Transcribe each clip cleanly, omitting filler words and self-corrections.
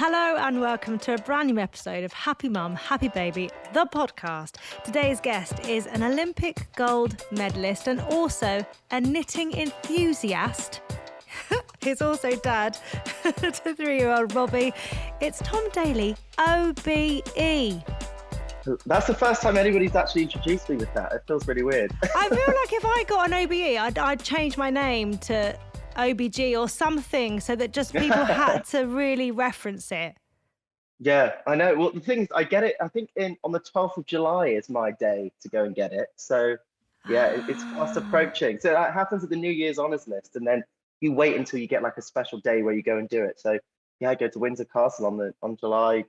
Hello and welcome to a brand new episode of Happy Mum, Happy Baby, the podcast. Today's guest is an Olympic gold medalist and also a knitting enthusiast. He's also dad to 3-year-old Robbie. It's Tom Daley, OBE. That's the first time anybody's actually introduced me with that. It feels really weird. I feel like if I got an OBE, I'd change my name to OBG or something so that just people had to really reference it. Yeah, I know. Well, the thing is, I get it. I think on the 12th of July is my day to go and get it. So, yeah, it's fast approaching. So that happens at the New Year's honours list, and then you wait until you get like a special day where you go and do it. So, yeah, I go to Windsor Castle on July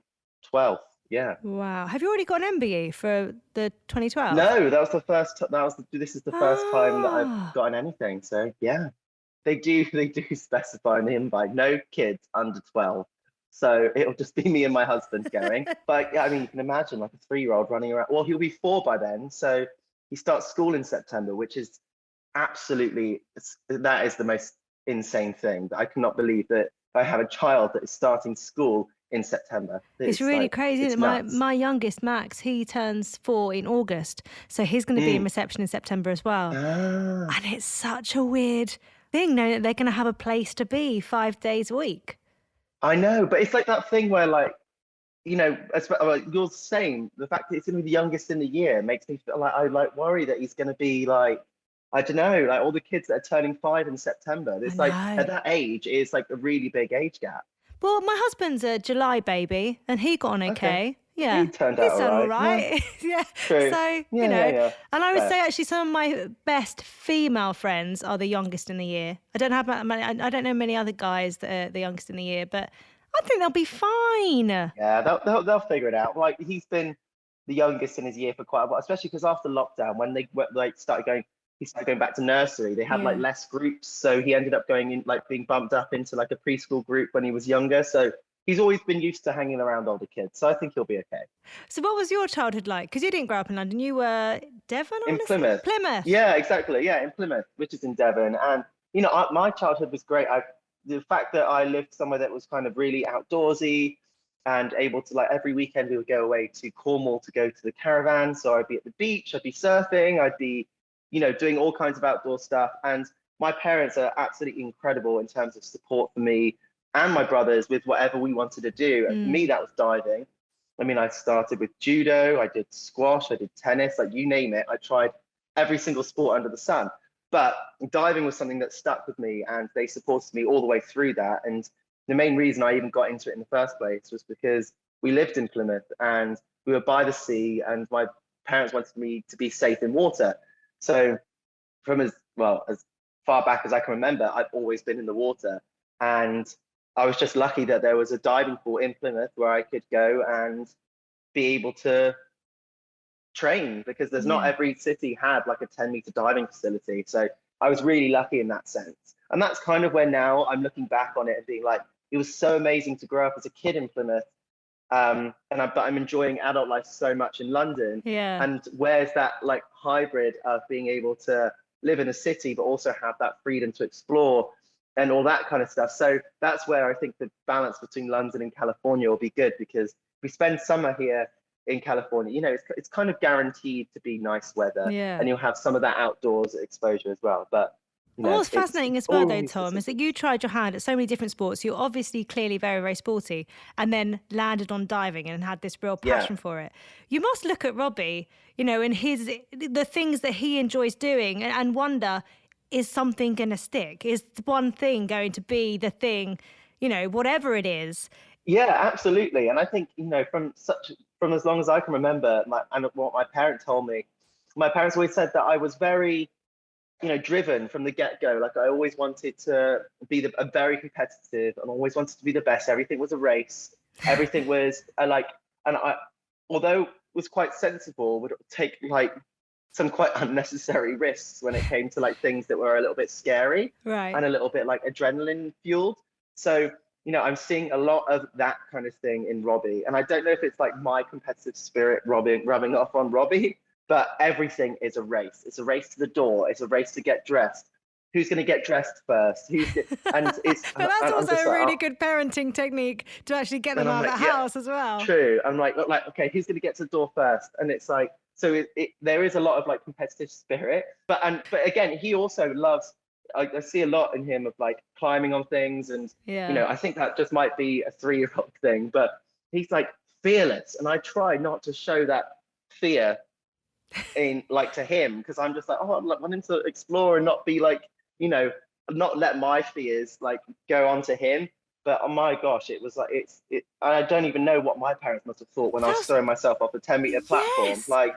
12th. Yeah. Wow. Have you already got an MBE for the 2012? No, that was the first. This is the first time that I've gotten anything. So, yeah. They do specify in the invite, no kids under 12. So it'll just be me and my husband going. But yeah, I mean, you can imagine like a 3-year-old running around. Well, he'll be 4 by then. So he starts school in September, which is that is the most insane thing. I cannot believe that I have a child that is starting school in September. It's really crazy, isn't it? My youngest, Max, he turns 4 in August. So he's going to be in reception in September as well. And it's such a weird thing knowing that they're going to have a place to be 5 days a week. I know, but it's like that thing where, like, you know, you're saying the fact that it's going to be the youngest in the year makes me feel like I worry that he's going to be like, I don't know, like all the kids that are turning 5 in September. It's like at that age, it's like a really big age gap. Well, my husband's a July baby, and he got on okay. Yeah, he turned out all right. Yeah. True. So, you know, and I would say actually some of my best female friends are the youngest in the year. I don't know many other guys that are the youngest in the year, but I think they'll be fine. Yeah, they'll figure it out. Like he's been the youngest in his year for quite a while, especially because after lockdown, when he started going back to nursery, they had like less groups, so he ended up going in, like being bumped up into like a preschool group when he was younger. So he's always been used to hanging around older kids, so I think he'll be okay. So what was your childhood like? Because you didn't grow up in London, you were Devon? In Plymouth. Plymouth. Yeah, exactly. Yeah, in Plymouth, which is in Devon. And, you know, my childhood was great. The fact that I lived somewhere that was kind of really outdoorsy and able to, like, every weekend we would go away to Cornwall to go to the caravan. So I'd be at the beach, I'd be surfing, I'd be, you know, doing all kinds of outdoor stuff. And my parents are absolutely incredible in terms of support for me and my brothers with whatever we wanted to do. And for me, that was diving. I mean, I started with judo, I did squash, I did tennis, like you name it. I tried every single sport under the sun. But diving was something that stuck with me, and they supported me all the way through that. And the main reason I even got into it in the first place was because we lived in Plymouth and we were by the sea, and my parents wanted me to be safe in water. So from as far back as I can remember, I've always been in the water. And I was just lucky that there was a diving pool in Plymouth where I could go and be able to train, because there's not every city had like a 10-meter diving facility. So I was really lucky in that sense. And that's kind of where now I'm looking back on it and being like, it was so amazing to grow up as a kid in Plymouth. But I'm enjoying adult life so much in London. Yeah. And where's that like hybrid of being able to live in a city, but also have that freedom to explore and all that kind of stuff. So that's where I think the balance between London and California will be good, because we spend summer here in California, you know, it's kind of guaranteed to be nice weather, and you'll have some of that outdoors exposure as well. But you know, what's fascinating as well, though, Tom, is that you tried your hand at so many different sports. You're obviously clearly very, very sporty, and then landed on diving and had this real passion for it. You must look at Robbie, you know, and the things that he enjoys doing, and wonder, is something going to stick? Is one thing going to be the thing, you know, whatever it is? Yeah, absolutely. And I think, you know, from as long as I can remember, and what my parents told me, my parents always said that I was very, you know, driven from the get-go. Like I always wanted to be very competitive, and always wanted to be the best. Everything was a race. Everything was although was quite sensible, would take like some quite unnecessary risks when it came to like things that were a little bit scary, and a little bit like adrenaline fueled. So, you know, I'm seeing a lot of that kind of thing in Robbie. And I don't know if it's like my competitive spirit rubbing off on Robbie, but everything is a race. It's a race to the door. It's a race to get dressed. who's going to get dressed first, and it's, but that's and I'm also just a like, really oh. good parenting technique to actually get them And I'm out of like, the yeah, house as well. true. I'm like, okay, who's going to get to the door first? And it's like, so there is a lot of like competitive spirit, but again, he also loves. I see a lot in him of like climbing on things, and Yeah. I think that just might be a 3-year-old thing, but he's like fearless, and I try not to show that fear in like to him, because I'm just like, oh, I want him to explore and not be like, not let my fears like go onto him. But oh my gosh, it was like I don't even know what my parents must have thought when I was That's, throwing myself off a 10-meter platform. yes. Like,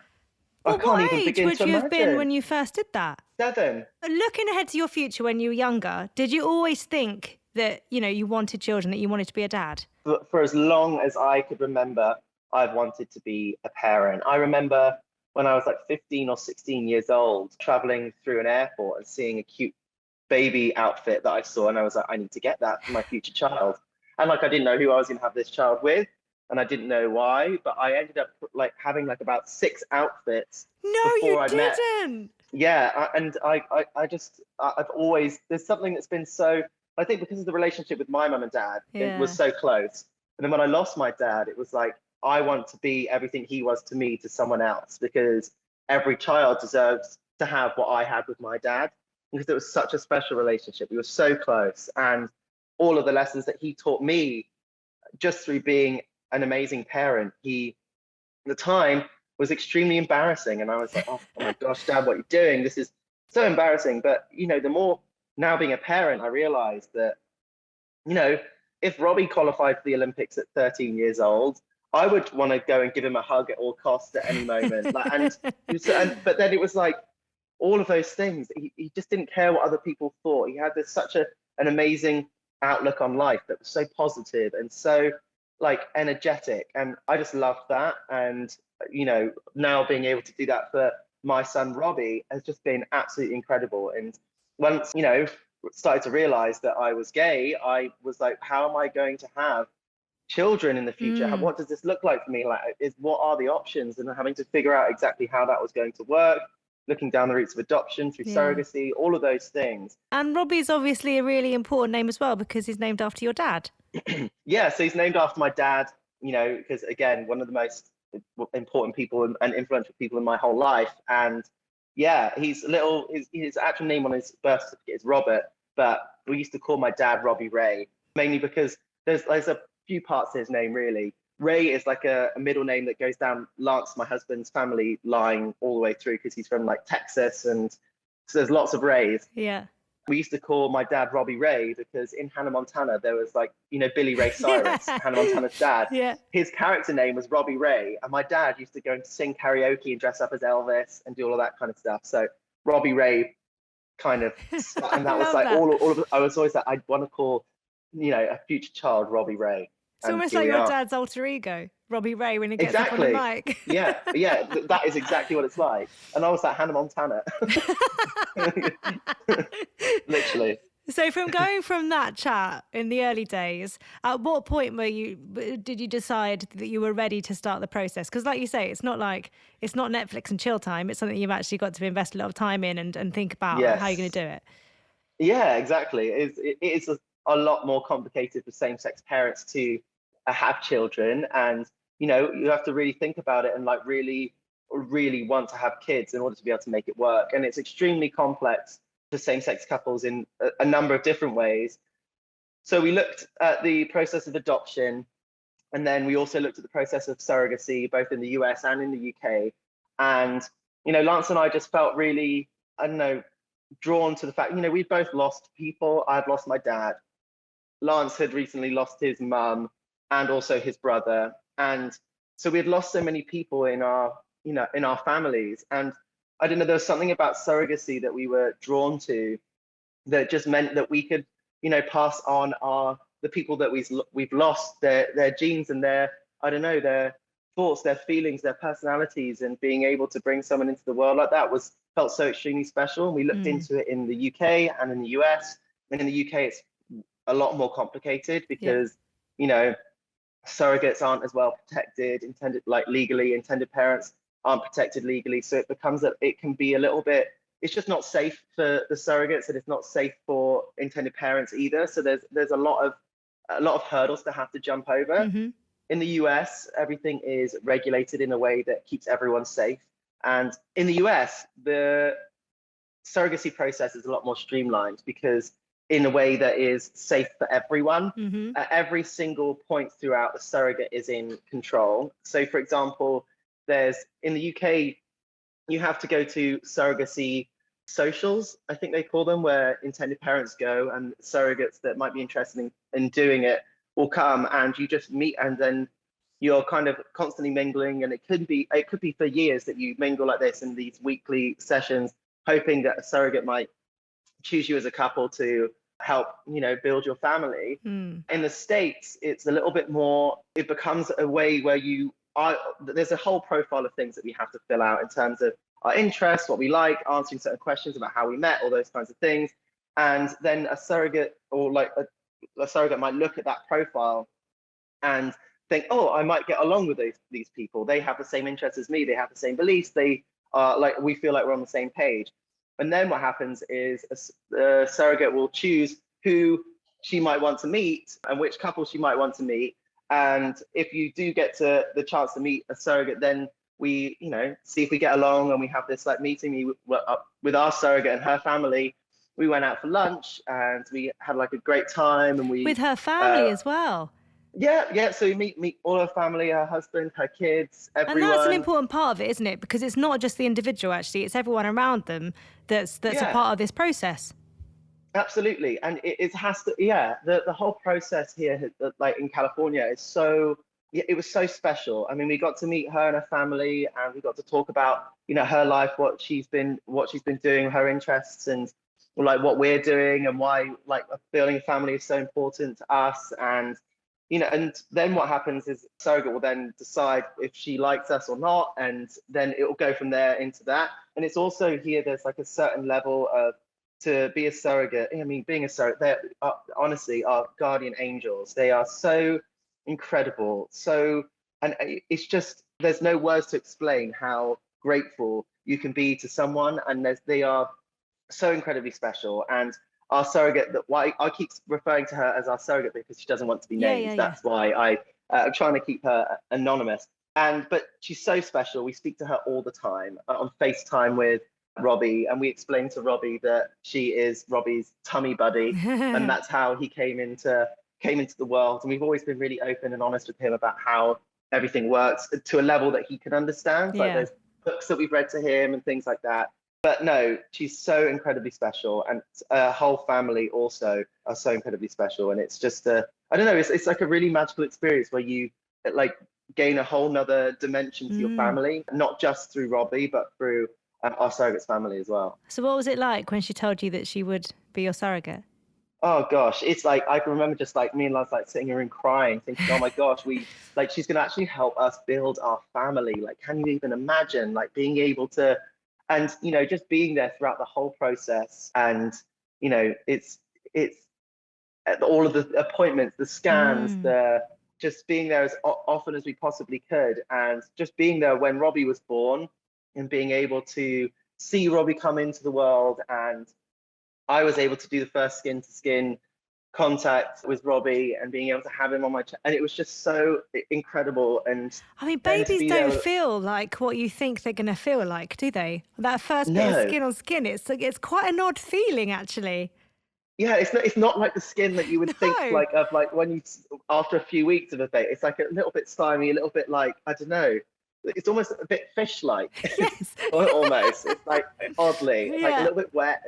I Well, can't what even age begin would to you have been imagine. when you first did that? 7. Looking ahead to your future when you were younger, did you always think that, you wanted children, that you wanted to be a dad? For as long as I could remember, I've wanted to be a parent. I remember when I was like 15 or 16 years old, traveling through an airport and seeing a cute baby outfit that I saw, and I was like, I need to get that for my future child. And like, I didn't know who I was going to have this child with, and I didn't know why, but I ended up like having like about 6 outfits No, before you I met. didn't. Yeah, and I've always, there's something that's been so, I think because of the relationship with my mum and dad, it was Yeah. so close. And then when I lost my dad, it was like, I want to be everything he was to me to someone else, because every child deserves to have what I had with my dad, because it was such a special relationship. We were so close, and all of the lessons that he taught me just through being an amazing parent, at the time, was extremely embarrassing. And I was like, oh my gosh, Dad, what are you doing? This is so embarrassing. But, the more now being a parent, I realized that, if Robbie qualified for the Olympics at 13 years old, I would want to go and give him a hug at all costs at any moment. Like, but then it was like all of those things. He just didn't care what other people thought. He had such an amazing outlook on life that was so positive and so like energetic, and I just loved that. And now being able to do that for my son Robbie has just been absolutely incredible. And once started to realize that I was gay, I was like, how am I going to have children in the future? What does this look like for me? Like, what are the options? And having to figure out exactly how that was going to work, looking down the routes of adoption through Yeah. surrogacy, all of those things. And Robbie's obviously a really important name as well, because he's named after your dad. Yeah, so he's named after my dad, because again, one of the most important people and influential people in my whole life. And yeah, his actual name on his birth certificate is Robert, but we used to call my dad Robbie Ray, mainly because there's a few parts to his name really. Ray is like a middle name that goes down Lance, my husband's family line, all the way through, because he's from like Texas, and so there's lots of Rays. Yeah. We used to call my dad Robbie Ray because in Hannah Montana there was like, Billy Ray Cyrus, Hannah Montana's dad. Yeah. His character name was Robbie Ray, and my dad used to go and sing karaoke and dress up as Elvis and do all of that kind of stuff. So Robbie Ray kind of, and that was like that. all of I was always like, I'd want to call, a future child Robbie Ray. It's almost like your dad's alter ego, Robbie Ray, when he gets up on the mic. Yeah, that is exactly what it's like. And I was like Hannah Montana. Literally. So from going from that chat in the early days, at what point did you decide that you were ready to start the process? Because like you say, it's not Netflix and chill time. It's something you've actually got to invest a lot of time in and think about how you're going to do it. Yeah, exactly. It is a lot more complicated for same-sex parents to have children, and you have to really think about it and like really, really want to have kids in order to be able to make it work. And it's extremely complex for same-sex couples in a number of different ways. So we looked at the process of adoption, and then we also looked at the process of surrogacy, both in the US and in the UK. And Lance and I just felt really, I don't know, drawn to the fact, we've both lost people. I've lost my dad. Lance had recently lost his mum and also his brother. And so we had lost so many people in our families. And I don't know, there was something about surrogacy that we were drawn to that just meant that we could, pass on the people that we've lost, their genes and their thoughts, their feelings, their personalities, and being able to bring someone into the world like that felt so extremely special. And we looked into it in the UK and in the US. And in the UK, it's a lot more complicated because, surrogates aren't as well protected, intended parents aren't protected legally. So it becomes it can be a little bit it's just not safe for the surrogates, and it's not safe for intended parents either. So there's a lot of hurdles to have to jump over. Mm-hmm. In the US, everything is regulated in a way that keeps everyone safe. And in the US, the surrogacy process is a lot more streamlined because in a way that is safe for everyone. Mm-hmm. At every single point throughout, the surrogate is in control. So, for example, there's in the UK, you have to go to surrogacy socials, I think they call them, where intended parents go and surrogates that might be interested in doing it will come, and you just meet, and then you're kind of constantly mingling, and it could be for years that you mingle like this in these weekly sessions, hoping that a surrogate might choose you as a couple to help, build your family. Mm. In the States, it's a little bit more, it becomes a way where there's a whole profile of things that we have to fill out in terms of our interests, what we like, answering certain questions about how we met, all those kinds of things. And then a surrogate or like a surrogate might look at that profile and think, oh, I might get along with these people. They have the same interests as me. They have the same beliefs. They are like, we feel like we're on the same page. And then what happens is a surrogate will choose who she might want to meet and which couple she might want to meet. And if you do get to the chance to meet a surrogate, then we, see if we get along, and we have this like meeting with our surrogate and her family. We went out for lunch and we had like a great time, and With her family as well. Yeah. So we meet all her family, her husband, her kids, everyone. And that's an important part of it, isn't it? Because it's not just the individual, actually, it's everyone around them that's a part of this process. Absolutely. And it has to, the whole process here, like in California, is it was so special. I mean, we got to meet her and her family, and we got to talk about, her life, what she's been doing, her interests, and like what we're doing, and why like building a family is so important to us. And and then what happens is surrogate will then decide if she likes us or not, and then it will go from there into that. And it's also here, there's like a certain level of, to be a surrogate, I mean, being a surrogate, they honestly are guardian angels. They are so incredible. And it's just, there's no words to explain how grateful you can be to someone, and they are so incredibly special. And our surrogate, why I keep referring to her as our surrogate, because she doesn't want to be named. That's why I'm trying to keep her anonymous. But she's so special. We speak to her all the time on FaceTime with Robbie, and we explained to Robbie that she is Robbie's tummy buddy, and that's how he came into the world. And we've always been really open and honest with him about how everything works to a level that he can understand. Like there's books that we've read to him and things like that. But no, she's so incredibly special, and her whole family also are so incredibly special. And it's just I don't know, it's like a really magical experience where you like gain a whole nother dimension to your family, not just through Robbie, but through our surrogate's family as well. So what was it like when she told you that she would be your surrogate? Oh gosh, it's like I can remember just like me and Lance like sitting here and crying, thinking, oh my gosh, she's gonna actually help us build our family. Like, can you even imagine like being able to, and just being there throughout the whole process, and it's all of the appointments, the scans, just being there as often as we possibly could, and just being there when Robbie was born, and being able to see Robbie come into the world. And I was able to do the first skin to skin contact with Robbie, and being able to have him on my chest, and it was just so incredible. And I mean, babies don't feel like what you think they're going to feel like, do they? That first bit of skin on skin, it's quite an odd feeling, actually. Yeah, it's not like the skin that you would think like of, like when you, after a few weeks of a baby, it's like a little bit slimy, a little bit like, I don't know, it's almost a bit fish-like. Yes. Almost. It's like oddly, like a little bit wet.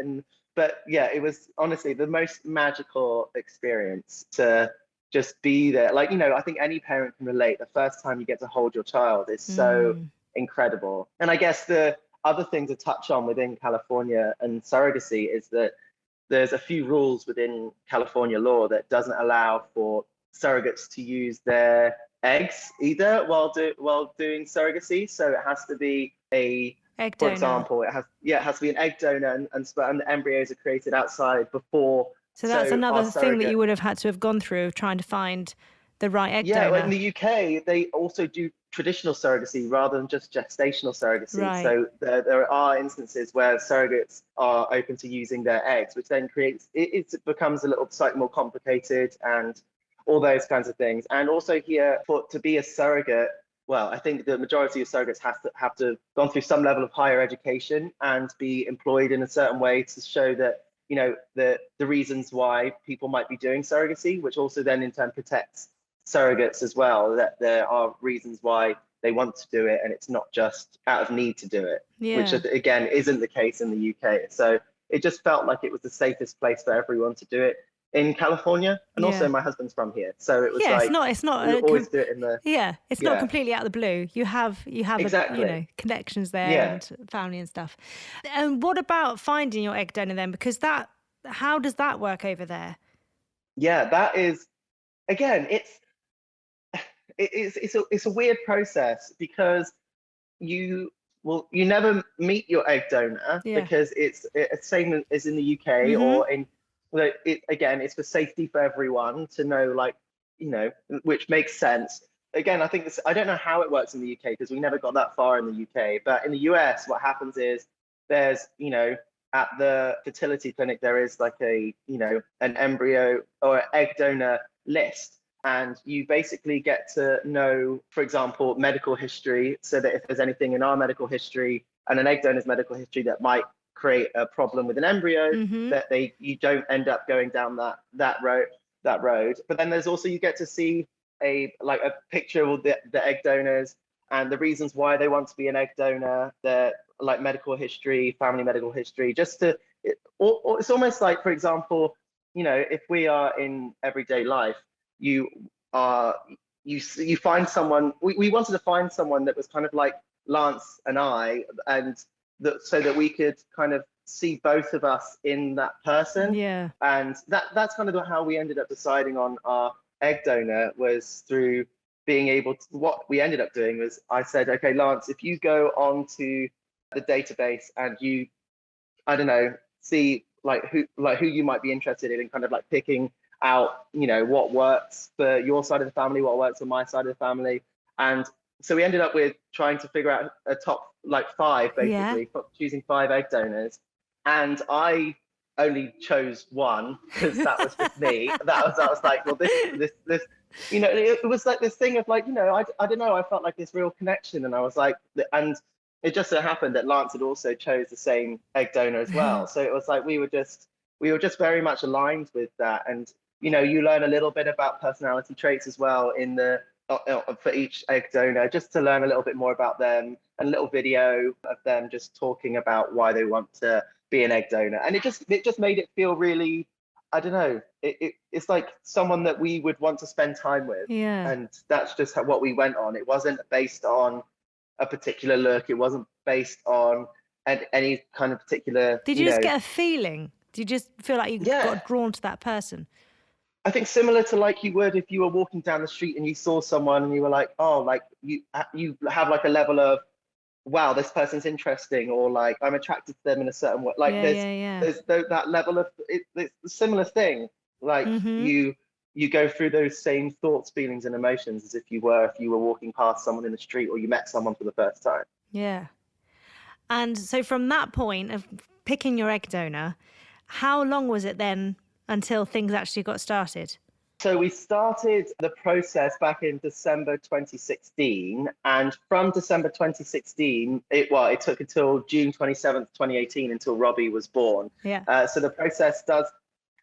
But yeah, it was honestly the most magical experience to just be there. Like, I think any parent can relate. The first time you get to hold your child is so incredible. And I guess the other thing to touch on within California and surrogacy is that there's a few rules within California law that doesn't allow for surrogates to use their eggs either while doing surrogacy. So it has to be egg for donor. example, it has to be an egg donor, and the embryos are created outside before. So that's another thing that you would have had to have gone through, trying to find the right egg donor. Yeah, in the UK, they also do traditional surrogacy rather than just gestational surrogacy. Right. So there are instances where surrogates are open to using their eggs, which then creates it becomes a little slightly more complicated and all those kinds of things. And also here, to be a surrogate, well, I think the majority of surrogates have to gone through some level of higher education and be employed in a certain way to show that, you know, the reasons why people might be doing surrogacy, which also then in turn protects surrogates as well, that there are reasons why they want to do it and it's not just out of need to do it, which again isn't the case in the UK. So it just felt like it was the safest place for everyone to do it in California. And also my husband's from here, so it was it's not we always do it in the it's not completely out of the blue. You have exactly. you know, connections there and family and stuff. And what about finding your egg donor then? Because how does that work over there? Yeah, that is, again, it's a weird process because you never meet your egg donor because it's same as in the UK or in, again, it's for safety for everyone to know, like, you know, which makes sense. Again, I think I don't know how it works in the UK because we never got that far in the UK, but in the US, what happens is there's, you know, at the fertility clinic, there is like an embryo or egg donor list. And you basically get to know, for example, medical history, so that if there's anything in our medical history and an egg donor's medical history that might create a problem with an embryo, that you don't end up going down that road. But then there's also, you get to see a picture of the egg donors and the reasons why they want to be an egg donor, their like medical history, family medical history, just to it's almost like, for example, you know, if we are in everyday life, you find someone. We wanted to find someone that was kind of like Lance and I, and so that we could kind of see both of us in that person. Yeah. And that's kind of how we ended up deciding on our egg donor, was through being able to. What we ended up doing was, I said, okay, Lance, if you go onto the database and you, I don't know, see who you might be interested in, and kind of like picking out, you know, what works for your side of the family, what works for my side of the family. And so we ended up with trying to figure out a top like 5, basically, choosing 5 egg donors. And I only chose one because that was just me. I was like, well, this, you know, it was like this thing of like, you know, I don't know, I felt like this real connection, and I was like, and it just so happened that Lance had also chose the same egg donor as well. So it was like we were just very much aligned with that. And you know, you learn a little bit about personality traits as well in the for each egg donor, just to learn a little bit more about them, and a little video of them just talking about why they want to be an egg donor. And it just made it feel really, I don't know, it's like someone that we would want to spend time with. Yeah. And that's just what we went on. It wasn't based on a particular look. It wasn't based on any kind of particular. Did you just get a feeling? Did you just feel like you got drawn to that person? I think similar to like you would if you were walking down the street and you saw someone and you were like, oh, like you have like a level of, wow, this person's interesting, or like I'm attracted to them in a certain way. Like there's that level of it's a similar thing. Like you go through those same thoughts, feelings, and emotions as if you were walking past someone in the street, or you met someone for the first time. Yeah. And so from that point of picking your egg donor, how long was it then until things actually got started? So we started the process back in December 2016, and from December 2016, it took until June 27th, 2018, until Robbie was born. Yeah. So the process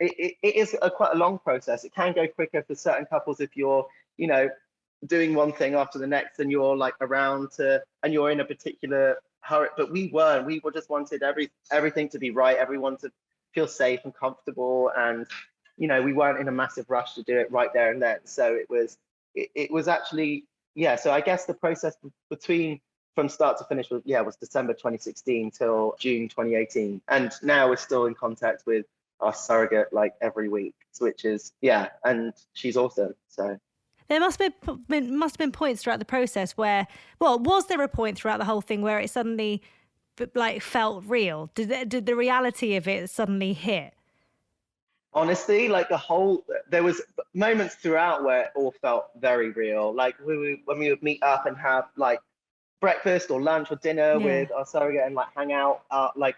it is quite a long process. It can go quicker for certain couples if you're, you know, doing one thing after the next, and you're like and you're in a particular hurry. But we just wanted everything to be right, everyone to feel safe and comfortable, and you know, we weren't in a massive rush to do it right there and then. So it was actually, so I guess the process from start to finish was December 2016 till June 2018, and now we're still in contact with our surrogate like every week, which is and she's awesome. So there must have been points throughout the process where, well, was there a point throughout the whole thing where it suddenly like felt real? Did the reality of it suddenly hit? Honestly, like there was moments throughout where it all felt very real. Like when we would meet up and have like breakfast or lunch or dinner Yeah. with our surrogate and like hang out like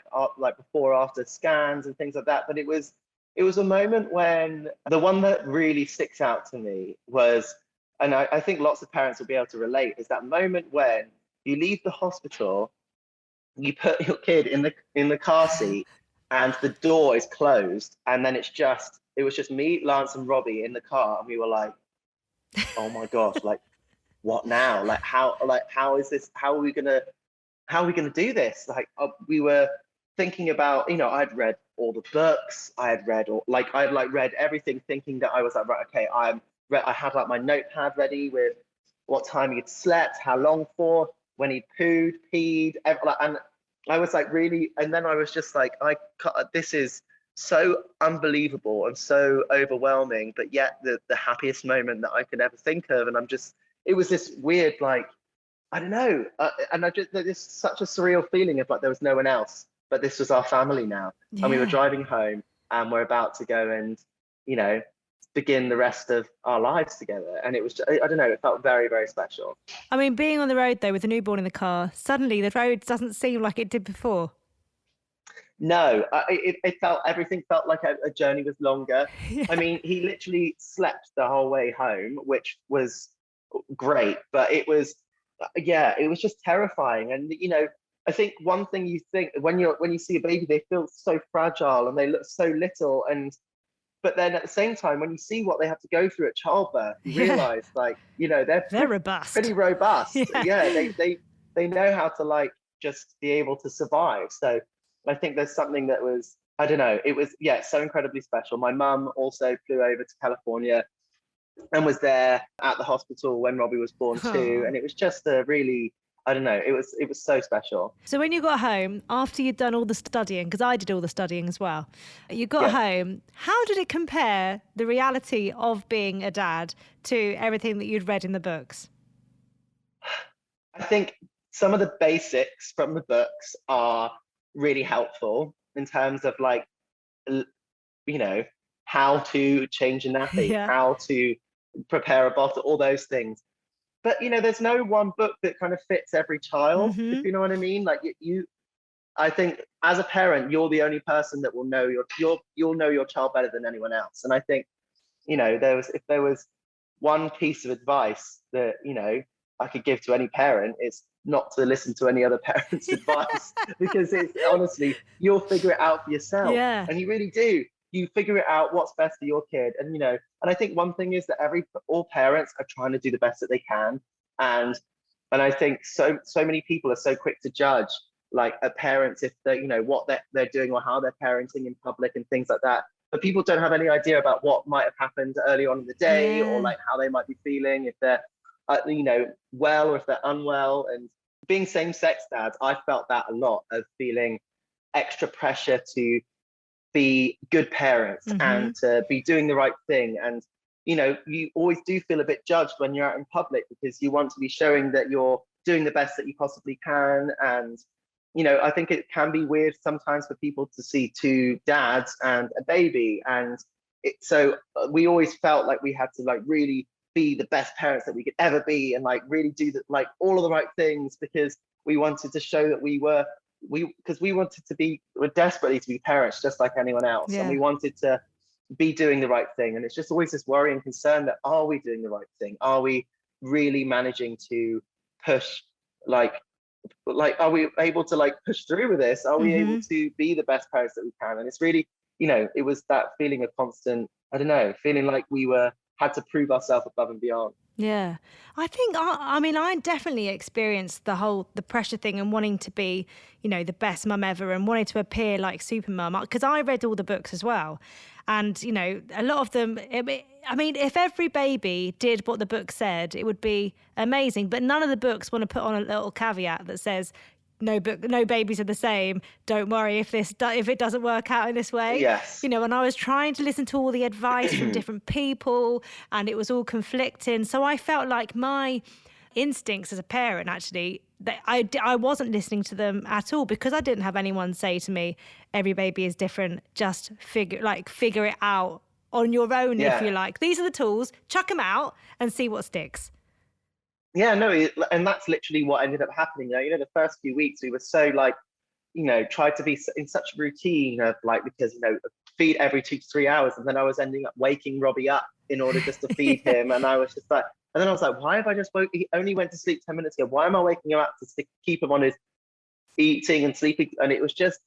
before or after scans and things like that. But it was a moment when the one that really sticks out to me was, and I think lots of parents will be able to relate, is that moment when you leave the hospital, you put your kid in the car seat and the door is closed, and then it was just me, Lance, and Robbie in the car, and we were like, oh my gosh, like what now? How is this? How are we gonna do this? Like we were thinking about, I'd read all the books, I had read all I'd like read everything, thinking that I was like, right, okay, I had like my notepad ready with what time he'd slept, how long for, when he pooed, peed, and I was like really, and then I was just like, this is so unbelievable and so overwhelming, but yet the happiest moment that I could ever think of, and it was this weird like I don't know. And there's such a surreal feeling of like there was no one else, but this was our family now. And we were Yeah. driving home and we're about to go and, you know, begin the rest of our lives together. And it was, I don't know, it felt very, very special. I mean, being on the road though with a newborn in the car, suddenly the road doesn't seem like it did before. No, everything felt like a journey was longer. Yeah. I mean, he literally slept the whole way home, which was great, but yeah, it was just terrifying. And I think one thing you think when you see a baby, they feel so fragile and they look so little, but then at the same time, when you see what they have to go through at childbirth, you Yeah. realize like they're They're robust. pretty robust. Yeah. Yeah, they know how to like just be able to survive. So I think there's something that was, I don't know, it was, yeah, so incredibly special. My mum also flew over to California and was there at the hospital when Robbie was born too. Oh. And it was just a really, I don't know, it was so special. So when you got home, after you'd done all the studying, because I did all the studying as well, you got Yeah. home, how did it compare the reality of being a dad to everything that you'd read in the books? I think some of the basics from the books are really helpful in terms of like, you know, how to change a nappy, Yeah. how to prepare a bottle, all those things. But there's no one book that kind of fits every child, if Mm-hmm. you know what I mean. Like I think as a parent, you're the only person that will know you'll know your child better than anyone else. And I think, if there was one piece of advice that, I could give to any parent, it's not to listen to any other parent's advice, because it's honestly, you'll figure it out for yourself. Yeah. And you really do. You figure it out what's best for your kid. And and I think one thing is that all parents are trying to do the best that they can. And I think so many people are so quick to judge like parents if they what they're doing or how they're parenting in public and things like that, but people don't have any idea about what might have happened early on in the day, or Yeah. like how they might be feeling, if they're well, or if they're unwell. And being same-sex dads, I felt that a lot, of feeling extra pressure to be good parents Mm-hmm. and to be doing the right thing. And you always do feel a bit judged when you're out in public, because you want to be showing that you're doing the best that you possibly can. And I think it can be weird sometimes for people to see two dads and a baby. And so we always felt like we had to like really be the best parents that we could ever be, and like really do like all of the right things, because we wanted to show that because we wanted to be, we're desperately to be parents just like anyone else, and Yeah. we wanted to be doing the right thing. And it's just always this worry and concern that, are we doing the right thing? Are we really managing to push, like are we able to like push through with this? Are we able Mm-hmm. to be the best parents that we can? And it's really, it was that feeling of constant, I don't know, feeling like we had to prove ourselves above and beyond. Yeah. I think, I mean, I definitely experienced the pressure thing and wanting to be, the best mum ever and wanting to appear like super mum, because I read all the books as well. And, a lot of them, I mean, if every baby did what the book said, it would be amazing. But none of the books want to put on a little caveat that says, no babies are the same. Don't worry if it doesn't work out in this way. Yes. And I was trying to listen to all the advice from different people, and it was all conflicting. So I felt like my instincts as a parent, actually, that I wasn't listening to them at all, because I didn't have anyone say to me, every baby is different, just figure it out on your own, if you like. These are the tools, chuck them out and see what sticks. Yeah, no, and that's literally what ended up happening. The first few weeks we were so like, tried to be in such a routine of like, because, feed every 2 to 3 hours. And then I was ending up waking Robbie up in order just to feed him. And I was just like, and then I was like, why have I just he only went to sleep 10 minutes ago. Why am I waking him up to keep him on his eating and sleeping? And it was just,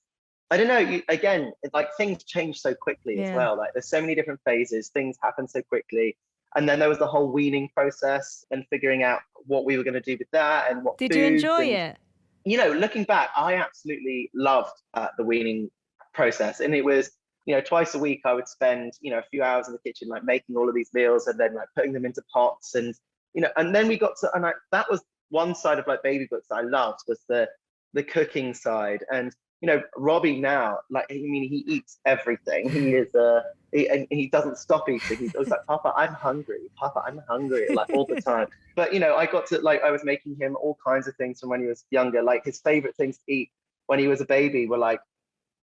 I don't know, again, like things change so quickly as well. Like there's so many different phases, things happen so quickly. And then there was the whole weaning process and figuring out what we were going to do with that and what Did you enjoy it? Looking back, I absolutely loved the weaning process. And it was, twice a week I would spend, a few hours in the kitchen, like making all of these meals and then like putting them into pots. And, and then we got to, and that was one side of like baby books that I loved, was the cooking side. And, Robbie now, like, he eats everything. He is, he doesn't stop eating. He's always like, Papa, I'm hungry. Papa, I'm hungry, like all the time. But, I got to, like, I was making him all kinds of things from when he was younger. Like his favorite things to eat when he was a baby were like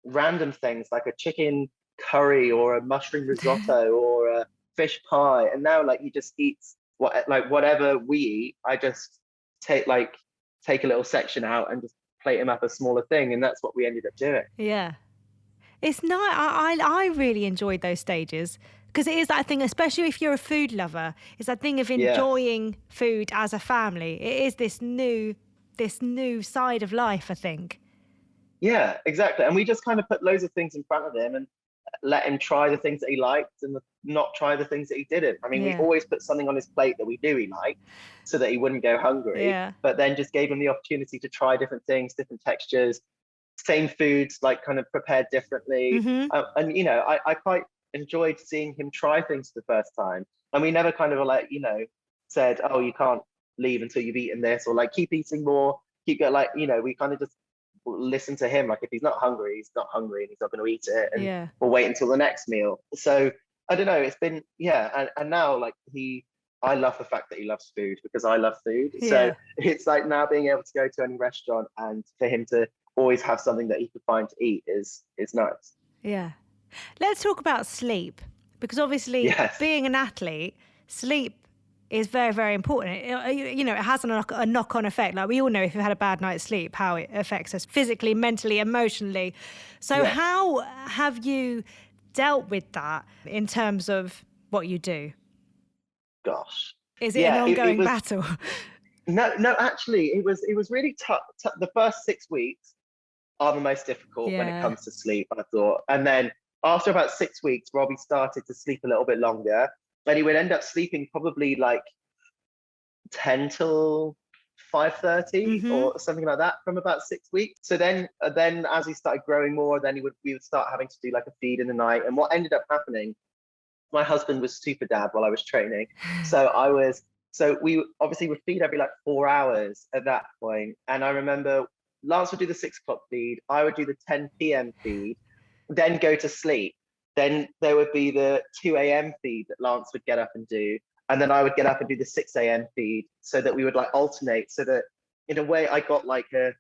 random things, like a chicken curry or a mushroom risotto or a fish pie. And now, like, he just eats whatever we eat. I just take a little section out and just plate him up a smaller thing, and that's what we ended up doing. Yeah, it's nice. I really enjoyed those stages, because it is that thing, especially if you're a food lover, it's that thing of enjoying food as a family. It is this new side of life, I think. Yeah, exactly. And we just kind of put loads of things in front of him and let him try the things that he liked and not try the things that he didn't. I mean, we always put something on his plate that we knew he liked so that he wouldn't go hungry, but then just gave him the opportunity to try different things, different textures, same foods, like kind of prepared differently. And, I quite enjoyed seeing him try things for the first time. And we never kind of like, said, oh, you can't leave until you've eaten this, or like keep eating more, keep going, like, we kind of just listen to him. Like if he's not hungry, he's not hungry and he's not going to eat it, and we'll wait until the next meal. So I don't know, it's been and now like I love the fact that he loves food because I love food. So it's like now being able to go to any restaurant and for him to always have something that he could find to eat is nice. Let's talk about sleep, because obviously being an athlete, sleep is very, very important. It has a knock-on effect. Like we all know, if you've had a bad night's sleep, how it affects us physically, mentally, emotionally. So how have you dealt with that in terms of what you do? Gosh. Is it an ongoing battle? No, actually, it was really tough. The first 6 weeks are the most difficult when it comes to sleep, I thought. And then after about 6 weeks, Robbie started to sleep a little bit longer. And he would end up sleeping probably like 10 till 5:30 or something like that from about 6 weeks. So then as he started growing more, then we would start having to do like a feed in the night. And what ended up happening, my husband was super dad while I was training. So we obviously would feed every like 4 hours at that point. And I remember Lance would do the 6 o'clock feed, I would do the 10 p.m. feed, then go to sleep. Then there would be the 2 a.m. feed that Lance would get up and do. And then I would get up and do the 6 a.m. feed, so that we would like alternate, so that in a way I got like a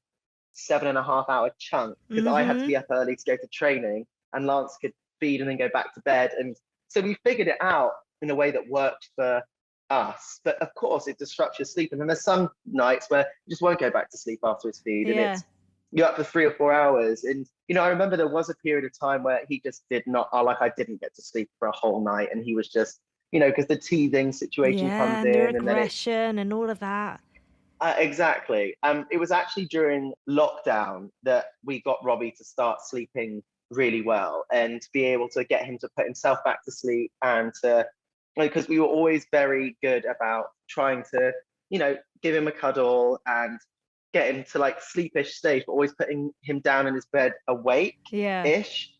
7.5 hour chunk, because I had to be up early to go to training and Lance could feed and then go back to bed. And so we figured it out in a way that worked for us. But of course it disrupts your sleep. And then there's some nights where you just won't go back to sleep after his feed. And you're up for 3 or 4 hours. And, I remember there was a period of time where he just did not, I didn't get to sleep for a whole night. And he was just, because the teething situation comes in. And the regression and all of that. Exactly. It was actually during lockdown that we got Robbie to start sleeping really well and be able to get him to put himself back to sleep, and because we were always very good about trying to, give him a cuddle and get him to like sleepish state, but always putting him down in his bed awake-ish.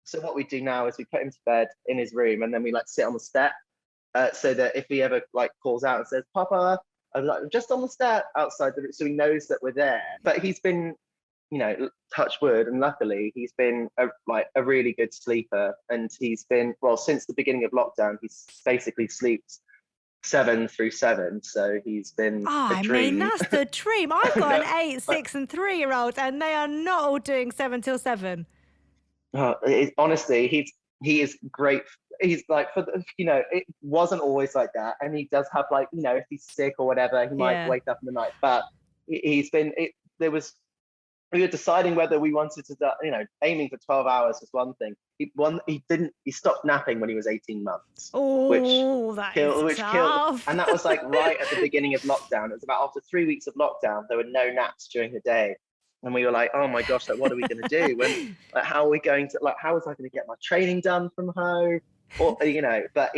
So what we do now is we put him to bed in his room, and then we like sit on the step, so that if he ever like calls out and says, Papa, I'm like, just on the step outside the room, so he knows that we're there. But he's been, touch wood, and luckily he's been a really good sleeper. And he's been, well, since the beginning of lockdown, he's basically sleeps 7 through 7, so he's been Oh, a I mean, dream. that's the dream. I've got No, an 8, 6, and 3-year-old, and they are not all doing 7 till 7. honestly, he is great. He's like, it wasn't always like that, and he does have, like, if he's sick or whatever, he might Yeah. wake up in the night. But he's been. There was we were deciding whether we wanted to, aiming for 12 hours was one thing. He stopped napping when he was 18 months, which Oh, that is killed, tough. and that was like right at the beginning of lockdown. It was about after 3 weeks of lockdown, there were no naps during the day. And we were like, oh my gosh, like, what are we going to do? How are we going to, how was I going to get my training done from home? Or, but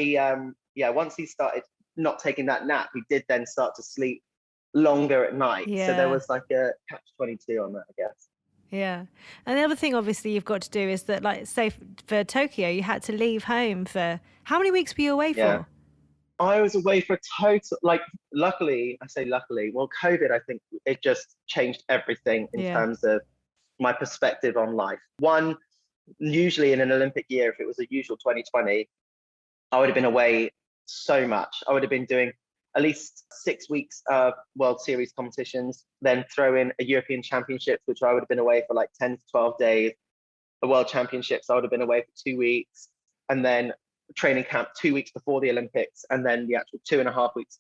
once he started not taking that nap, he did then start to sleep longer at night. So there Yeah. was like a catch-22 on that, I guess. Yeah. And the other thing, obviously, you've got to do is that, like, say for Tokyo, you had to leave home for how many weeks were you away Yeah. for? I was away for a total, luckily, I say luckily, well, COVID, I think it just changed everything in terms of my perspective on life. One, usually in an Olympic year, if it was a usual 2020, I would have been away so much. I would have been doing at least 6 weeks of World Series competitions, then throw in a European Championships, which I would have been away for like 10 to 12 days. The World Championships, I would have been away for 2 weeks. And then training camp 2 weeks before the Olympics, and then the actual 2.5 weeks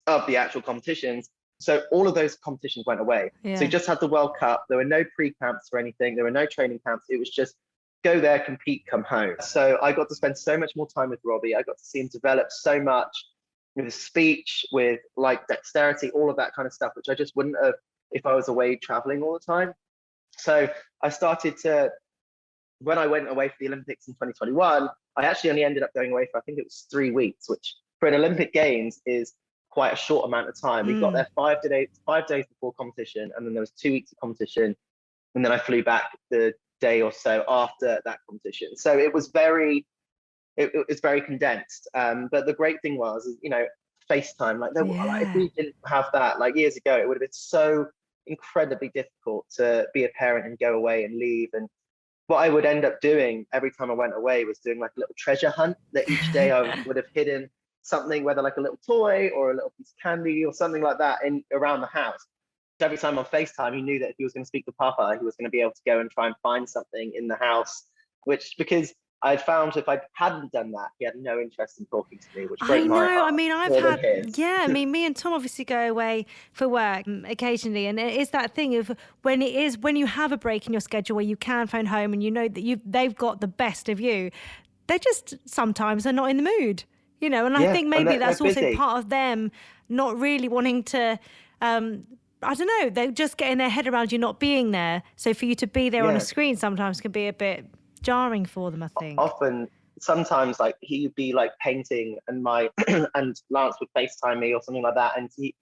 of the actual competitions. So all of those competitions went away. Yeah. So you just had the World Cup. There were no pre-camps or anything. There were no training camps. It was just go there, compete, come home. So I got to spend so much more time with Robbie. I got to see him develop so much with his speech, with like dexterity, all of that kind of stuff, which I just wouldn't have if I was away traveling all the time. So I started to, when I went away for the Olympics in 2021, I actually only ended up going away for, I think it was 3 weeks, which for an Olympic Games is quite a short amount of time. We got there 5 days before competition, and then there was 2 weeks of competition, and then I flew back the day or so after that competition. So it was very condensed. But the great thing was, FaceTime. Like if we didn't have that, like years ago, it would have been so incredibly difficult to be a parent and go away and leave. And what I would end up doing every time I went away was doing like a little treasure hunt, that each day I would have hidden something, whether like a little toy or a little piece of candy or something like that around the house. So every time on FaceTime, he knew that if he was going to speak to Papa, he was going to be able to go and try and find something in the house, because I'd found if I hadn't done that, he had no interest in talking to me, which broke my heart. I mean, I've more than had, his. me and Tom obviously go away for work occasionally. And it is that thing of when you have a break in your schedule where you can phone home and you know that they've got the best of you, they just sometimes are not in the mood, and I think maybe that's also busy. part of them not really wanting to, I don't know, they're just getting their head around you not being there. So for you to be there on a screen sometimes can be a bit jarring for them, I think. Sometimes like he'd be like painting and and Lance would FaceTime me or something like that, and he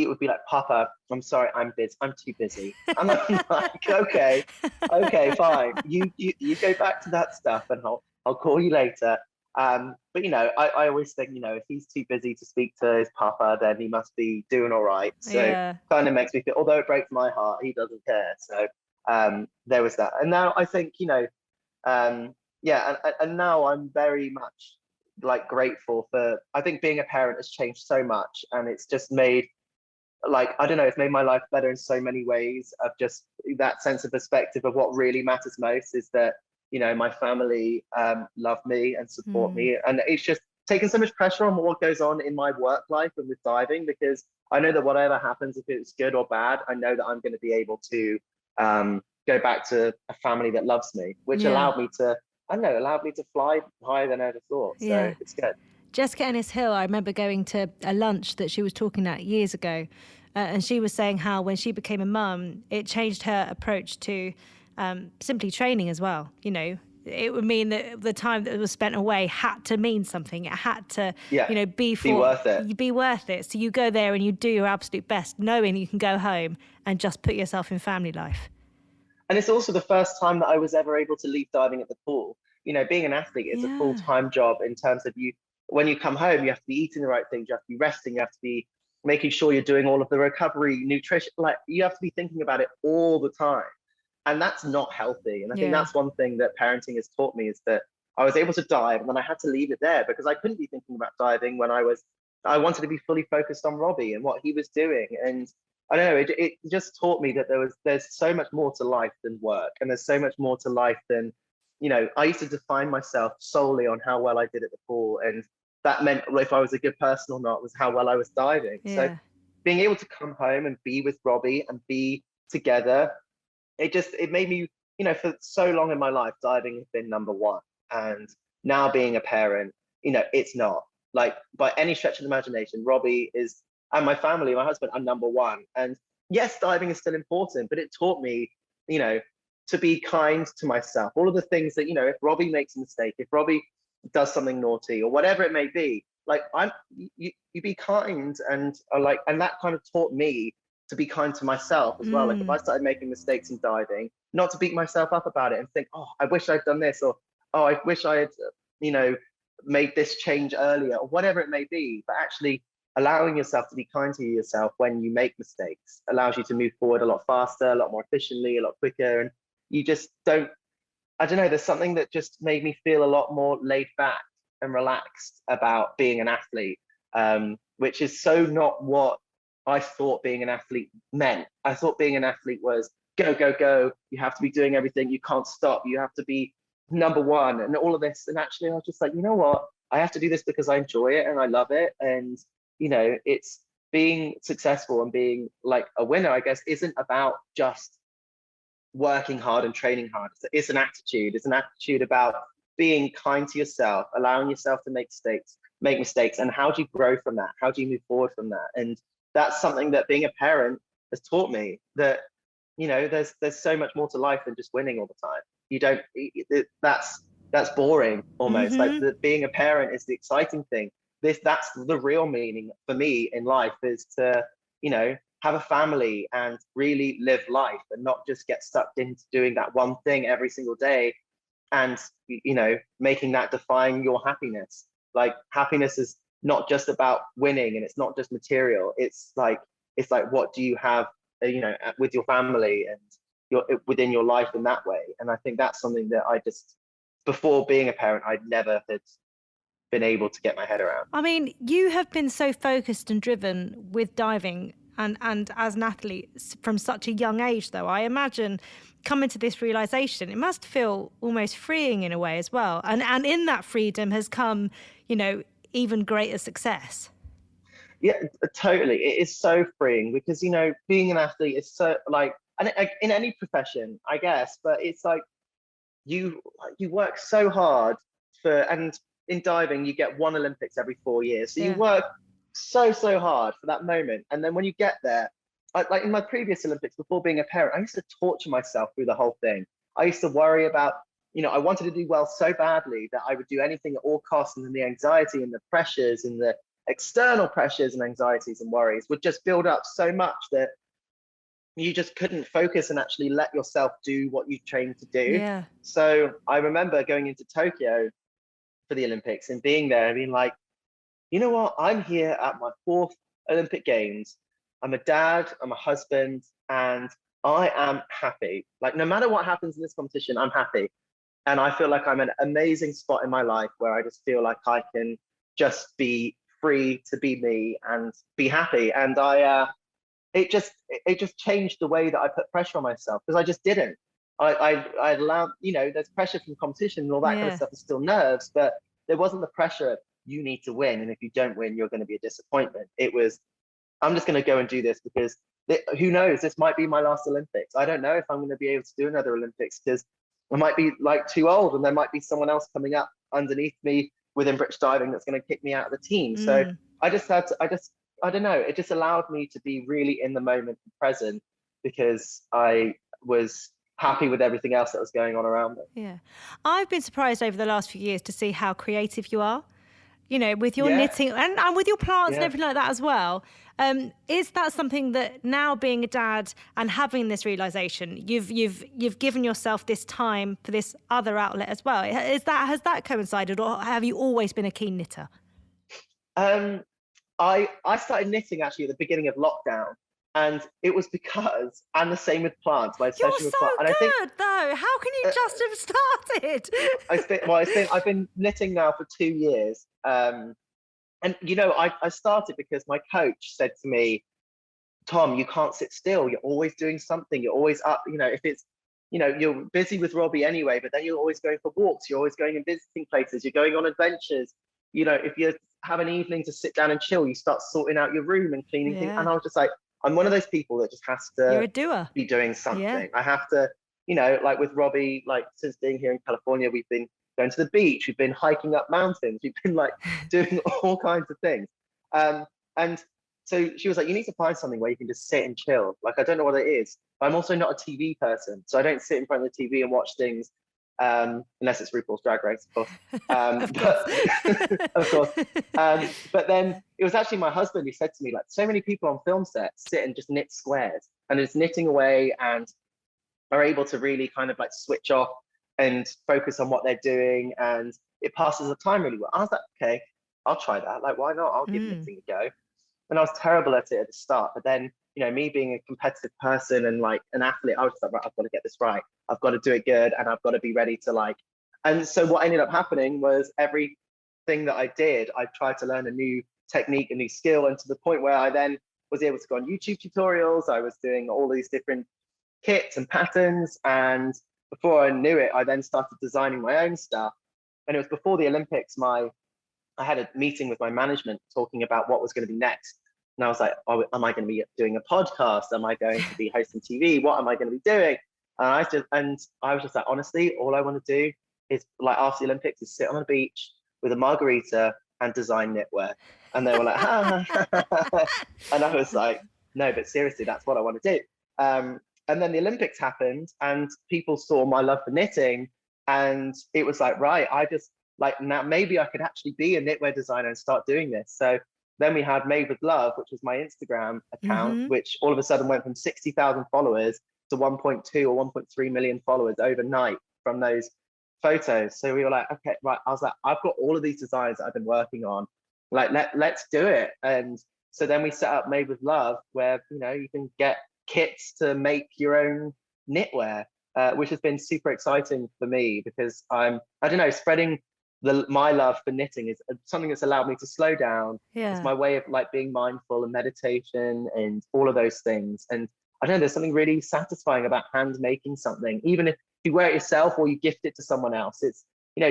would be like, Papa, I'm sorry, I'm too busy. And I'm like, okay, fine. You go back to that stuff and I'll call you later. But I always think, if he's too busy to speak to his Papa, then he must be doing all right. So kind of makes me feel, although it breaks my heart, he doesn't care. So there was that. And now I think, and now I'm very much like grateful for, I think being a parent has changed so much, and it's just made, like, I don't know, it's made my life better in so many ways, of just that sense of perspective of what really matters most is that, my family love me and support me. And it's just taken so much pressure on what goes on in my work life and with diving, because I know that whatever happens, if it's good or bad, I know that I'm going to be able to go back to a family that loves me, which allowed me to fly higher than I ever thought. So it's good. Jessica Ennis-Hill, I remember going to a lunch that she was talking at years ago, and she was saying how when she became a mum, it changed her approach to simply training as well. It would mean that the time that was spent away had to mean something. It had to, be worth it. Be worth it. So you go there and you do your absolute best, knowing you can go home and just put yourself in family life. And it's also the first time that I was ever able to leave diving at the pool. Being an athlete is a full-time job in terms of when you come home, you have to be eating the right things, you have to be resting, you have to be making sure you're doing all of the recovery, nutrition, like you have to be thinking about it all the time. And that's not healthy. And I think that's one thing that parenting has taught me, is that I was able to dive and then I had to leave it there because I couldn't be thinking about diving when I was I wanted to be fully focused on Robbie and what he was doing. And I don't know, it just taught me that there's so much more to life than work, and there's so much more to life than, I used to define myself solely on how well I did at the pool, and that meant if I was a good person or not was how well I was diving. So Yeah. being able to come home and be with Robbie and be together, it made me, for so long in my life, diving has been number one. And now being a parent, it's not. Like by any stretch of the imagination, Robbie is, and my family, my husband, are number one. And yes, diving is still important, but it taught me, you know, to be kind to myself. All of the things that, if Robbie makes a mistake, if Robbie does something naughty or whatever it may be, like you be kind, and and that kind of taught me to be kind to myself as well. Like if I started making mistakes in diving, not to beat myself up about it and think, oh, I wish I'd done this, or oh, I wish I had, you know, made this change earlier, or whatever it may be, but actually allowing yourself to be kind to yourself when you make mistakes allows you to move forward a lot faster, a lot more efficiently, a lot quicker. And you just don't, I don't know, there's something that just made me feel a lot more laid back and relaxed about being an athlete, which is so not what I thought being an athlete meant. I thought being an athlete was go, go, go. You have to be doing everything. You can't stop. You have to be number one and all of this. And actually, I was just like, you know what? I have to do this because I enjoy it and I love it. And, it's being successful and being like a winner, I guess, isn't about just working hard and training hard. It's an attitude. It's an attitude about being kind to yourself, allowing yourself to make mistakes, and how do you grow from that? How do you move forward from that? And that's something that being a parent has taught me, that there's so much more to life than just winning all the time. You don't that's boring almost. Like being a parent is the exciting thing. That's the real meaning for me in life, is to have a family and really live life, and not just get sucked into doing that one thing every single day, and making that define your happiness. Like happiness is not just about winning, and it's not just material. It's like what do you have with your family and within your life in that way. And I think that's something that I just, before being a parent, I'd never had been able to get my head around. I mean, you have been so focused and driven with diving and as an athlete from such a young age, though. I imagine coming to this realization, it must feel almost freeing in a way as well. And in that freedom has come, even greater success. Yeah, totally. It is so freeing because, being an athlete is so and in any profession, I guess, but it's like you work so hard and in diving, you get one Olympics every 4 years. So you work so hard for that moment. And then when you get there, like in my previous Olympics, before being a parent, I used to torture myself through the whole thing. I used to worry about, I wanted to do well so badly that I would do anything at all costs. And then the anxiety and the pressures and the external pressures and anxieties and worries would just build up so much that you just couldn't focus and actually let yourself do what you trained to do. Yeah. So I remember going into Tokyo for the Olympics and being there and being like, you know what? I'm here at my 4th Olympic Games. I'm a dad, I'm a husband, and I am happy. Like no matter what happens in this competition, I'm happy. And I feel like I'm in an amazing spot in my life where I just feel like I can just be free to be me and be happy. And it just changed the way that I put pressure on myself, because I just didn't. I allowed, there's pressure from competition and all that kind of stuff, is still nerves, but there wasn't the pressure of you need to win, and if you don't win, you're going to be a disappointment. It was, I'm just going to go and do this because who knows, this might be my last Olympics. I don't know if I'm going to be able to do another Olympics, because I might be like too old, and there might be someone else coming up underneath me within British diving that's going to kick me out of the team. So I just had to, I don't know, it just allowed me to be really in the moment and present, because I was happy with everything else that was going on around me. Yeah. I've been surprised over the last few years to see how creative you are, with your knitting and with your plants and everything like that as well. Is that something that now being a dad and having this realization, you've given yourself this time for this other outlet as well? Has that coincided, or have you always been a keen knitter? I started knitting actually at the beginning of lockdown, and it was because, and the same with plants. My obsession with plants. You're so good, though. How can you just have started? I've been knitting now for 2 years, And, I started because my coach said to me, Tom, you can't sit still. You're always doing something. You're always up. If it's, you're busy with Robbie anyway, but then you're always going for walks. You're always going and visiting places. You're going on adventures. If you have an evening to sit down and chill, you start sorting out your room and cleaning things. And I was just like, I'm one of those people that just has You're a to doer. be doing something. Yeah. I have to, like with Robbie, like since being here in California, we've been going to the beach. We've been hiking up mountains. We've been like doing all kinds of things. And so she was like, you need to find something where you can just sit and chill. Like, I don't know what it is, but I'm also not a TV person. So I don't sit in front of the TV and watch things, unless it's RuPaul's Drag Race, of course. Of course. Of course. But then it was actually my husband who said to me, like, so many people on film sets sit and just knit squares and it's knitting away and are able to really kind of like switch off and focus on what they're doing. And it passes the time really well. I was like, okay, I'll try that. Like, why not? I'll give knitting a go. And I was terrible at it at the start, but then, me being a competitive person and like an athlete, I was just like, right, I've got to get this right. I've got to do it good, and I've got to be ready to like. And so what ended up happening was everything that I did, I tried to learn a new technique, a new skill, and to the point where I then was able to go on YouTube tutorials. I was doing all these different kits and patterns, and before I knew it, I then started designing my own stuff. And it was before the Olympics. I had a meeting with my management talking about what was going to be next. And I was like, oh, am I going to be doing a podcast? Am I going to be hosting TV? What am I going to be doing? And I was just like, honestly, all I want to do is like after the Olympics is sit on a beach with a margarita and design knitwear. And they were like, and I was like, no, but seriously, that's what I want to do. And then the Olympics happened and people saw my love for knitting. And it was like, right, like now maybe I could actually be a knitwear designer and start doing this. So then we had Made with Love, which was my Instagram account, which all of a sudden went from 60,000 followers to 1.2 or 1.3 million followers overnight from those photos. So we were like, okay, right. I was like, I've got all of these designs that I've been working on. Like, let's do it. And so then we set up Made with Love, where you can get kits to make your own knitwear, which has been super exciting for me because I don't know, spreading my love for knitting is something that's allowed me to slow down. Yeah. It's my way of like being mindful and meditation and all of those things. And I don't know, there's something really satisfying about hand making something, even if you wear it yourself or you gift it to someone else. It's,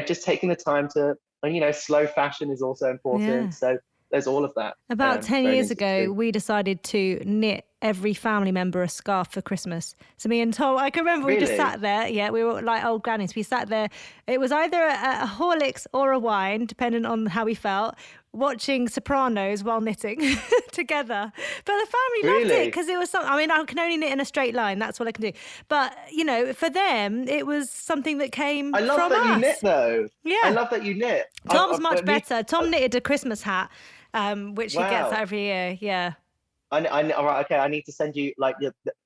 just taking the time to, and slow fashion is also important. Yeah. So there's all of that. About 10 years ago, we decided to knit every family member a scarf for Christmas. So me and Tom, I can remember we just sat there. Yeah, we were like old grannies. We sat there. It was either a Horlicks or a wine, depending on how we felt, watching Sopranos while knitting together. But the family loved it because it was something. I mean, I can only knit in a straight line. That's what I can do. But, for them, it was something that came from us. I love that you knit, though. Yeah. I love that you knit. Tom's much better. Tom knitted a Christmas hat, which he gets every year. Yeah. All right, okay. I need to send you like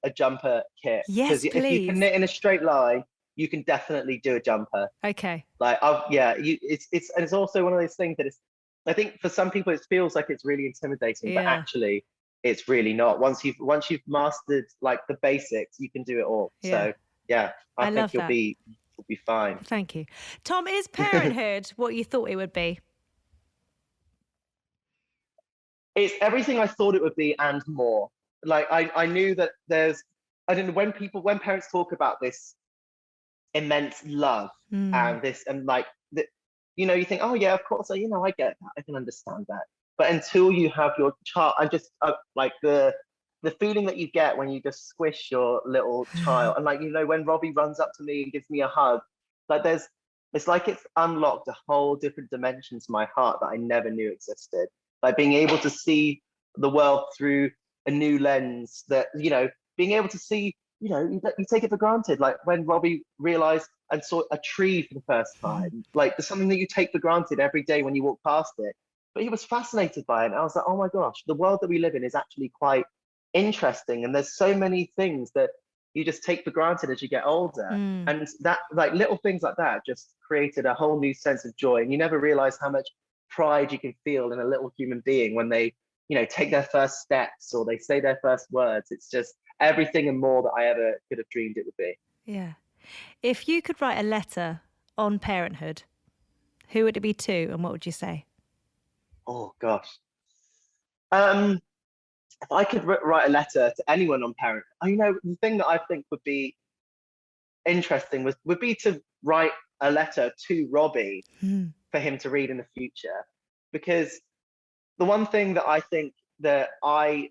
a jumper kit. Yes, please. If you can knit in a straight line, you can definitely do a jumper. Okay. Like, it's also one of those things that I think for some people it feels like it's really intimidating, but actually it's really not. Once you've mastered like the basics, you can do it all. Yeah. So yeah, I think you'll be fine. Thank you, Tom. Is Parenthood what you thought it would be? It's everything I thought it would be and more. Like I knew that I don't know, when parents talk about this immense love and this and like you think, oh yeah, of course, I get that, I can understand that. But until you have your child, I just like the feeling that you get when you just squish your little child, and like when Robbie runs up to me and gives me a hug, like it's like it's unlocked a whole different dimension to my heart that I never knew existed. Like being able to see the world through a new lens that, being able to see, you take it for granted. Like when Robbie realized and saw a tree for the first time, like there's something that you take for granted every day when you walk past it. But he was fascinated by it. And I was like, oh my gosh, the world that we live in is actually quite interesting. And there's so many things that you just take for granted as you get older. And that, like little things like that just created a whole new sense of joy. And you never realize how much pride you can feel in a little human being when they take their first steps or they say their first words. It's just everything and more that I ever could have dreamed it would be. Yeah. If you could write a letter on parenthood, who would it be to and what would you say? Oh gosh. Um, if I could write a letter to anyone on Parenthood, the thing that I think would be interesting would be to write a letter to Robbie for him to read in the future, because the one thing that I think that I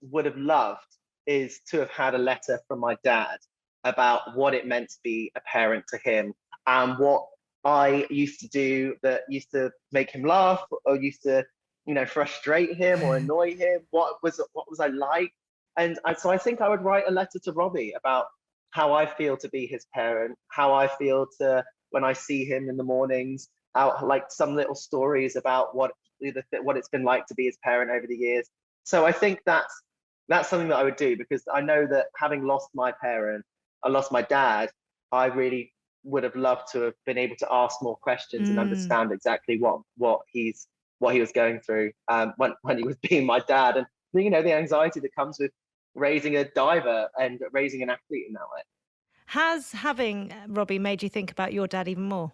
would have loved is to have had a letter from my dad about what it meant to be a parent to him, and what I used to do that used to make him laugh, or used to, frustrate him or annoy him. What was I like? So I think I would write a letter to Robbie about how I feel to be his parent, how I feel to when I see him in the mornings, out like some little stories about what it's been like to be his parent over the years. So I think that's something that I would do, because I know that having lost my parent, I lost my dad, I really would have loved to have been able to ask more questions and understand exactly what he was going through when he was being my dad, and the anxiety that comes with raising a diver and raising an athlete in that way. Has having Robbie made you think about your dad even more?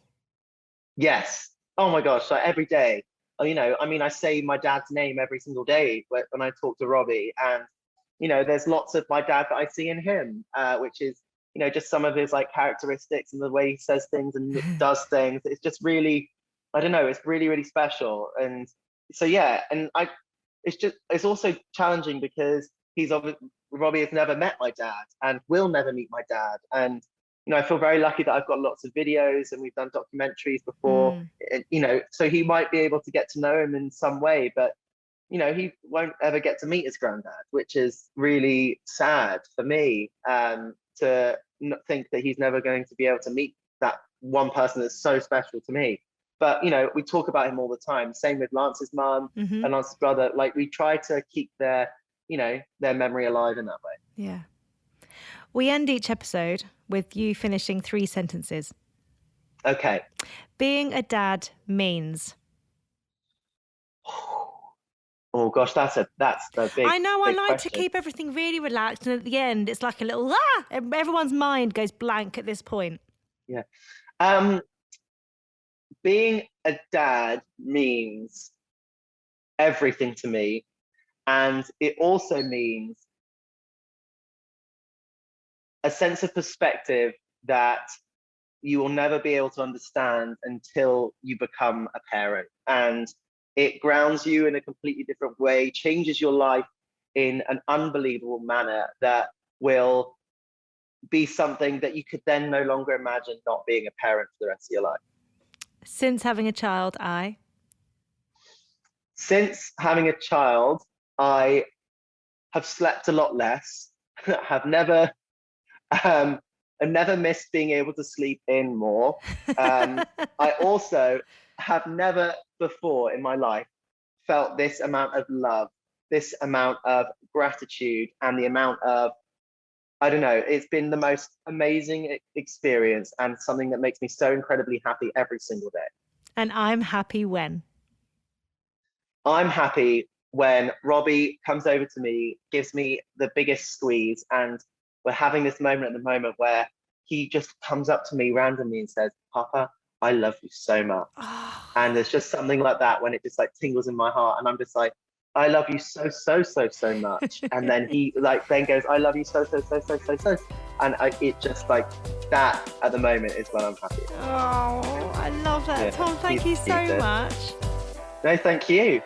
Yes. Oh my gosh. Like every day, I say my dad's name every single day when I talk to Robbie. And, there's lots of my dad that I see in him, which is, just some of his like characteristics and the way he says things and does things. It's just really, I don't know, it's really, really special. And so, yeah. And it's also challenging because Robbie has never met my dad and will never meet my dad. And I feel very lucky that I've got lots of videos and we've done documentaries before, so he might be able to get to know him in some way, but, he won't ever get to meet his granddad, which is really sad for me, to think that he's never going to be able to meet that one person that's so special to me. But, we talk about him all the time. Same with Lance's mum and Lance's brother. Like, we try to keep their memory alive in that way. Yeah. We end each episode with you finishing 3 sentences. Okay. Being a dad means. Oh gosh, that's a big. I know. I big like question. to keep everything really relaxed, and at the end, it's like a little everyone's mind goes blank at this point. Yeah. Being a dad means everything to me, and it also means a sense of perspective that you will never be able to understand until you become a parent. And it grounds you in a completely different way, changes your life in an unbelievable manner that will be something that you could then no longer imagine not being a parent for the rest of your life. Since having a child, Since having a child, I have slept a lot less, have never missed being able to sleep in more. I also have never before in my life felt this amount of love, this amount of gratitude, and the amount of, I don't know, it's been the most amazing experience and something that makes me so incredibly happy every single day. And I'm happy when? I'm happy when Robbie comes over to me, gives me the biggest squeeze, and we're having this moment at the moment where he just comes up to me randomly and says, "Papa, I love you so much." Oh. And there's just something like that when it just like tingles in my heart, and I'm just like, "I love you so, so, so, so much." And then he then goes, "I love you so, so, so, so, so, so." And it just like that at the moment is when I'm happy. Oh, I love that. Yeah, Tom, thank you so much. No, thank you.